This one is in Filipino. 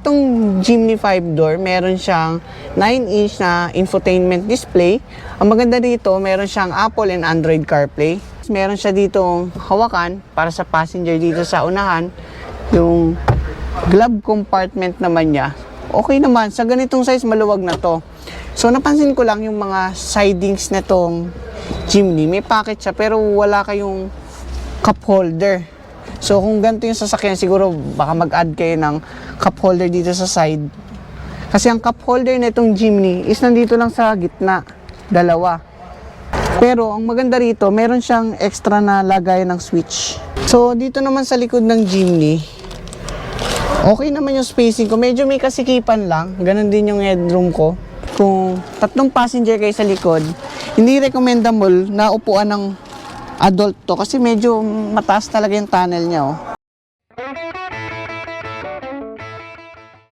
Itong Jimny 5-door, meron siyang 9-inch na infotainment display. Ang maganda dito, meron siyang Apple and Android CarPlay. Meron siya ditong hawakan para sa passenger dito sa unahan. Yung glove compartment naman niya, okay naman. Sa ganitong size, maluwag na to. So, napansin ko lang yung mga sidings na tong Jimny. May pocket siya, pero wala kayong cup holder. So, kung ganito yung sasakyan, siguro baka mag-add kayo ng cup holder dito sa side. Kasi ang cup holder na itong Jimny is nandito lang sa gitna. Dalawa. Pero, ang maganda rito, meron siyang extra na lagayan ng switch. So, dito naman sa likod ng Jimny, okay naman yung spacing ko. Medyo may kasikipan lang. Ganon din yung headroom ko. Kung 3 passenger kayo sa likod, hindi recommendable na upuan ng adult to kasi medyo mataas talaga yung tunnel niya, oh.